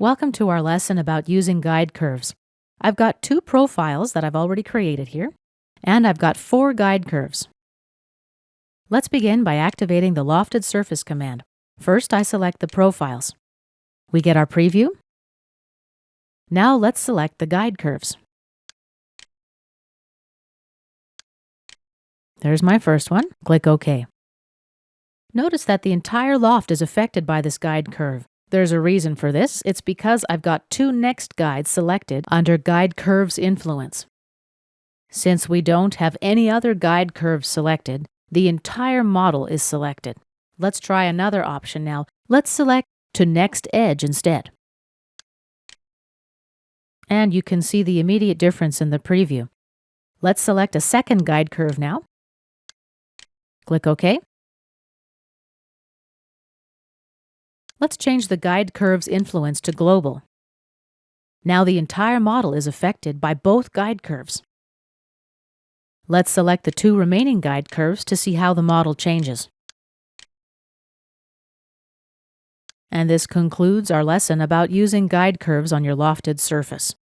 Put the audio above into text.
Welcome to our lesson about using guide curves. I've got two profiles that I've already created here, and I've got 4 guide curves. Let's begin by activating the Lofted Surface command. First, I select the profiles. We get our preview. Now let's select the guide curves. There's my first one. Click OK. Notice that the entire loft is affected by this guide curve. There's a reason for this. It's because I've got 2 next guides selected under Guide Curves Influence. Since we don't have any other guide curves selected, the entire model is selected. Let's try another option now. Let's select to Next Edge instead. And you can see the immediate difference in the preview. Let's select a second guide curve now. Click OK. Let's change the guide curve's influence to global. Now the entire model is affected by both guide curves. Let's select the 2 remaining guide curves to see how the model changes. And this concludes our lesson about using guide curves on your lofted surface.